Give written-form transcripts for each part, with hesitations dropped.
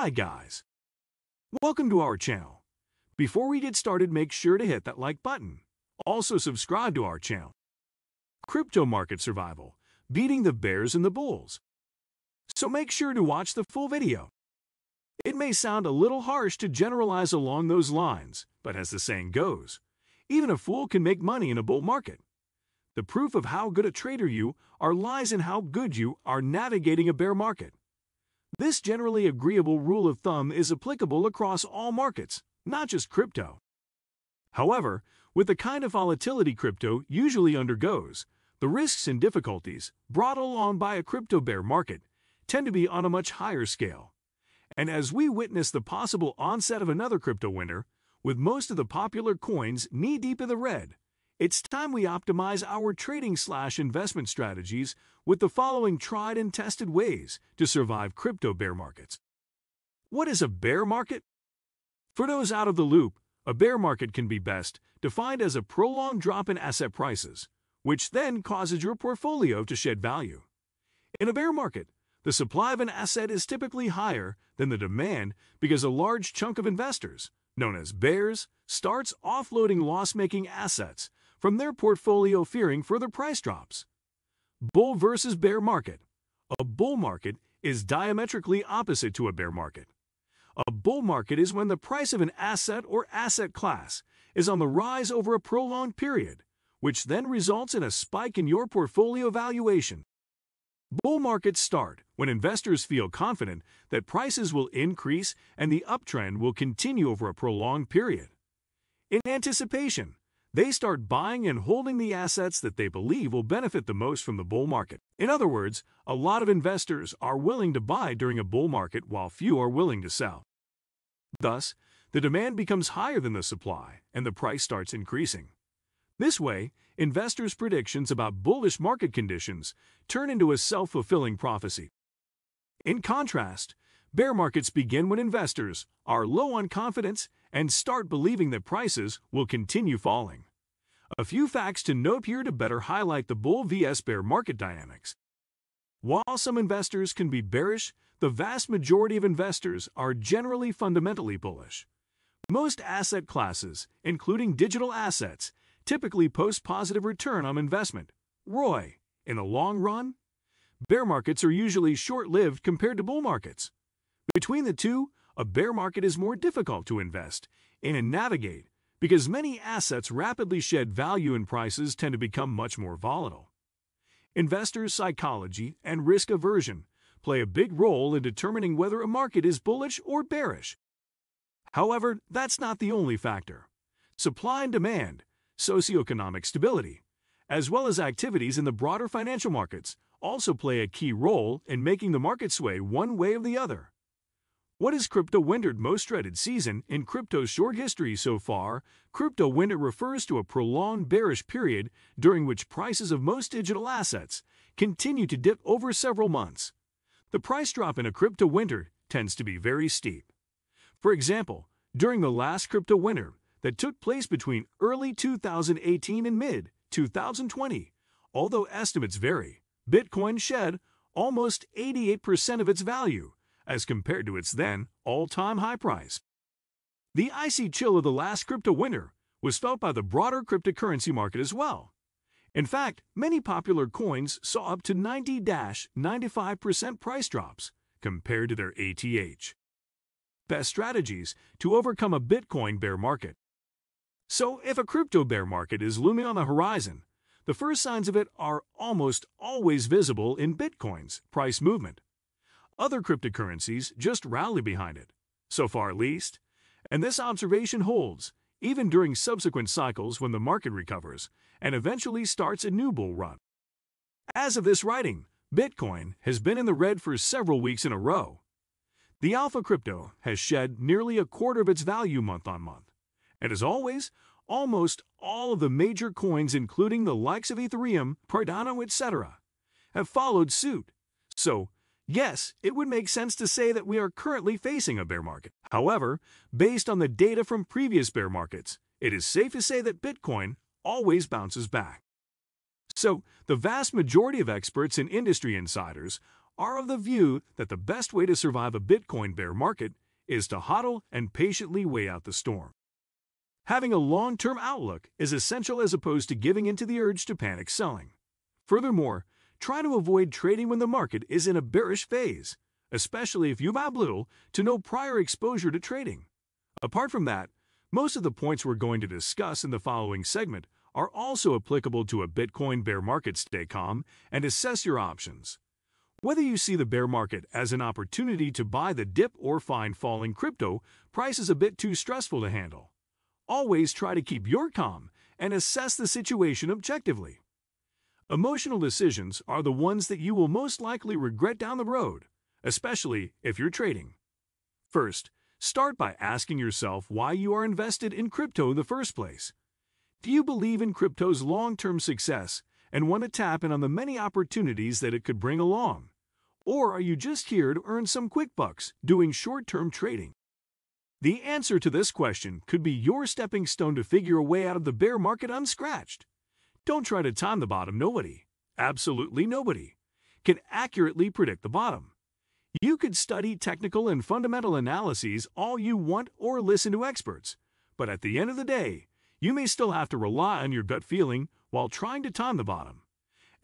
Hi guys, welcome to our channel. Before we get started, make sure to hit that like button. Also subscribe to our channel. Crypto market survival, beating the bears and the bulls. So make sure to watch the full video. It may sound a little harsh to generalize along those lines, but as the saying goes, even a fool can make money in a bull market. The proof of how good a trader you are lies in how good you are navigating a bear market. This generally agreeable rule of thumb is applicable across all markets, not just crypto. However, with the kind of volatility crypto usually undergoes, the risks and difficulties brought along by a crypto bear market tend to be on a much higher scale. And as we witness the possible onset of another crypto winter, with most of the popular coins knee-deep in the red, it's time we optimize our trading/investment strategies with the following tried and tested ways to survive crypto bear markets. What is a bear market? For those out of the loop, a bear market can be best defined as a prolonged drop in asset prices, which then causes your portfolio to shed value. In a bear market, the supply of an asset is typically higher than the demand because a large chunk of investors, known as bears, starts offloading loss-making assets from their portfolio fearing further price drops. Bull versus bear market. A bull market is diametrically opposite to a bear market. A bull market is when the price of an asset or asset class is on the rise over a prolonged period, which then results in a spike in your portfolio valuation. Bull markets start when investors feel confident that prices will increase and the uptrend will continue over a prolonged period. In anticipation, they start buying and holding the assets that they believe will benefit the most from the bull market. In other words, a lot of investors are willing to buy during a bull market while few are willing to sell. Thus, the demand becomes higher than the supply and the price starts increasing. This way, investors' predictions about bullish market conditions turn into a self-fulfilling prophecy. In contrast, bear markets begin when investors are low on confidence and start believing that prices will continue falling. A few facts to note here to better highlight the bull vs bear market dynamics. While some investors can be bearish, the vast majority of investors are generally fundamentally bullish. Most asset classes, including digital assets, typically post positive return on investment, ROI, in the long run. Bear markets are usually short-lived compared to bull markets. Between the two, a bear market is more difficult to invest in and navigate because many assets rapidly shed value and prices tend to become much more volatile. Investors' psychology and risk aversion play a big role in determining whether a market is bullish or bearish. However, that's not the only factor. Supply and demand, socioeconomic stability, as well as activities in the broader financial markets also play a key role in making the market sway one way or the other. What is crypto winter? Most dreaded season in crypto's short history so far, crypto winter refers to a prolonged bearish period during which prices of most digital assets continue to dip over several months. The price drop in a crypto winter tends to be very steep. For example, during the last crypto winter that took place between early 2018 and mid-2020, although estimates vary, Bitcoin shed almost 88% of its value as compared to its then all-time high price. The icy chill of the last crypto winter was felt by the broader cryptocurrency market as well. In fact, many popular coins saw up to 90-95% price drops compared to their ATH. Best strategies to overcome a Bitcoin bear market. So, if a crypto bear market is looming on the horizon, the first signs of it are almost always visible in Bitcoin's price movement. Other cryptocurrencies just rally behind it, so far at least, and this observation holds even during subsequent cycles when the market recovers and eventually starts a new bull run. As of this writing, Bitcoin has been in the red for several weeks in a row. The alpha crypto has shed nearly a quarter of its value month on month, and as always, almost all of the major coins, including the likes of Ethereum, Cardano, etc., have followed suit. So, yes, it would make sense to say that we are currently facing a bear market. However, based on the data from previous bear markets, it is safe to say that Bitcoin always bounces back. So, the vast majority of experts and industry insiders are of the view that the best way to survive a Bitcoin bear market is to hodl and patiently wait out the storm. Having a long-term outlook is essential as opposed to giving in to the urge to panic selling. Furthermore, try to avoid trading when the market is in a bearish phase, especially if you've had little to no prior exposure to trading. Apart from that, most of the points we're going to discuss in the following segment are also applicable to a Bitcoin bear market. Stay calm and assess your options. Whether you see the bear market as an opportunity to buy the dip or find falling crypto prices a bit too stressful to handle, always try to keep your calm and assess the situation objectively. Emotional decisions are the ones that you will most likely regret down the road, especially if you're trading. First, start by asking yourself why you are invested in crypto in the first place. Do you believe in crypto's long-term success and want to tap in on the many opportunities that it could bring along? Or are you just here to earn some quick bucks doing short-term trading? The answer to this question could be your stepping stone to figure a way out of the bear market unscratched. Don't try to time the bottom. Nobody, absolutely nobody, can accurately predict the bottom. You could study technical and fundamental analyses all you want or listen to experts, but at the end of the day, you may still have to rely on your gut feeling while trying to time the bottom.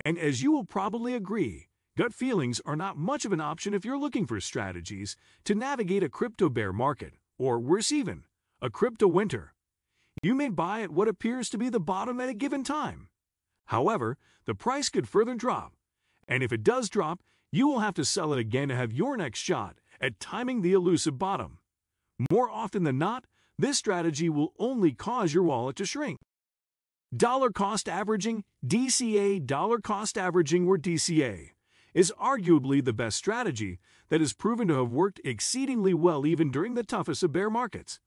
And as you will probably agree, gut feelings are not much of an option if you're looking for strategies to navigate a crypto bear market, or worse even, a crypto winter. You may buy at what appears to be the bottom at a given time. However, the price could further drop, and if it does drop, you will have to sell it again to have your next shot at timing the elusive bottom. More often than not, this strategy will only cause your wallet to shrink. Dollar cost averaging, DCA, dollar cost averaging or DCA, is arguably the best strategy that has proven to have worked exceedingly well even during the toughest of bear markets.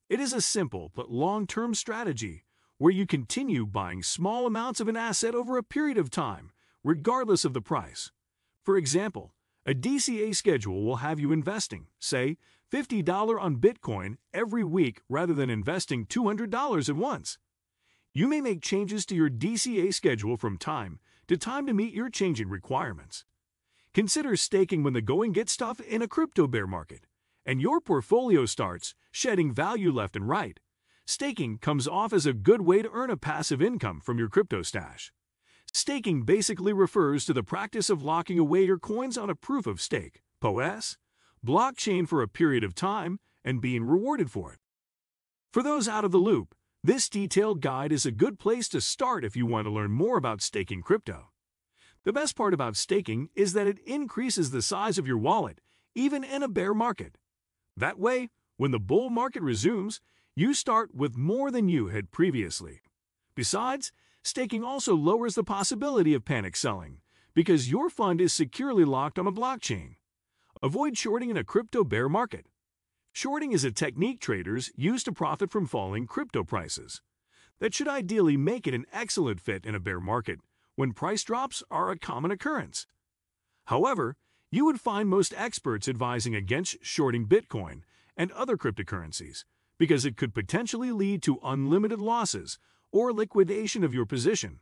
It is a simple but long-term strategy where you continue buying small amounts of an asset over a period of time, regardless of the price. For example, a DCA schedule will have you investing, say, $50 on Bitcoin every week rather than investing $200 at once. You may make changes to your DCA schedule from time to meet your changing requirements. Consider staking when the going gets tough in a crypto bear market, and your portfolio starts shedding value left and right. Staking comes off as a good way to earn a passive income from your crypto stash. Staking basically refers to the practice of locking away your coins on a proof of stake (POS) blockchain for a period of time and being rewarded for it. For those out of the loop, this detailed guide is a good place to start if you want to learn more about staking crypto. The best part about staking is that it increases the size of your wallet, even in a bear market. That way, when the bull market resumes, you start with more than you had previously. Besides, staking also lowers the possibility of panic selling because your fund is securely locked on a blockchain. Avoid shorting in a crypto bear market. Shorting is a technique traders use to profit from falling crypto prices. That should ideally make it an excellent fit in a bear market when price drops are a common occurrence. However, you would find most experts advising against shorting Bitcoin and other cryptocurrencies because it could potentially lead to unlimited losses or liquidation of your position.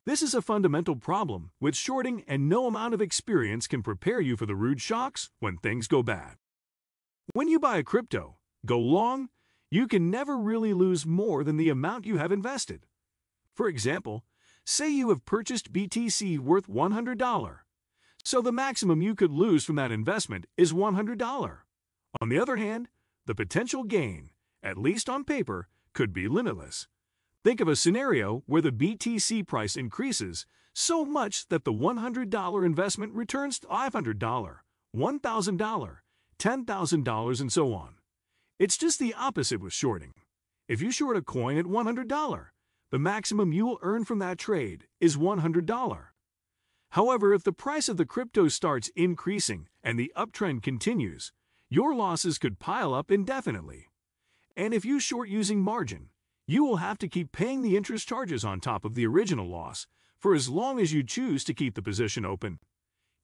This is a fundamental problem with shorting, and no amount of experience can prepare you for the rude shocks when things go bad. When you buy a crypto, go long, you can never really lose more than the amount you have invested. For example, say you have purchased BTC worth $100, so the maximum you could lose from that investment is $100. On the other hand, the potential gain, at least on paper, could be limitless. Think of a scenario where the BTC price increases so much that the $100 investment returns $500, $1,000, $10,000, and so on. It's just the opposite with shorting. If you short a coin at $100, the maximum you will earn from that trade is $100. However, if the price of the crypto starts increasing and the uptrend continues, your losses could pile up indefinitely. And if you short using margin, you will have to keep paying the interest charges on top of the original loss for as long as you choose to keep the position open.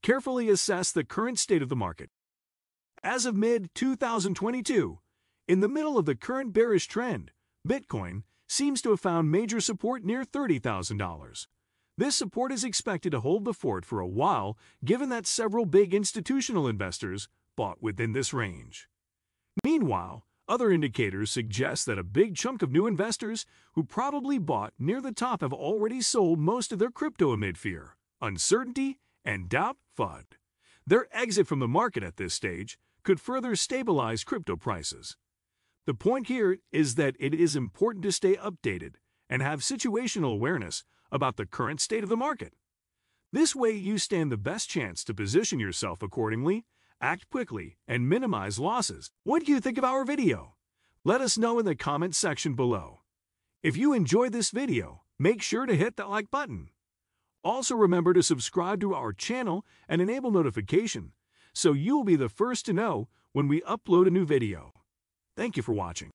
Carefully assess the current state of the market. As of mid-2022, in the middle of the current bearish trend, Bitcoin seems to have found major support near $30,000. This support is expected to hold the fort for a while, given that several big institutional investors bought within this range. Meanwhile, other indicators suggest that a big chunk of new investors who probably bought near the top have already sold most of their crypto amid fear, uncertainty, and doubt FUD. Their exit from the market at this stage could further stabilize crypto prices. The point here is that it is important to stay updated and have situational awareness about the current state of the market. This way, you stand the best chance to position yourself accordingly, act quickly, and minimize losses. What do you think of our video? Let us know in the comments section below. If you enjoyed this video, make sure to hit that like button. Also remember to subscribe to our channel and enable notification so you'll be the first to know when we upload a new video. Thank you for watching.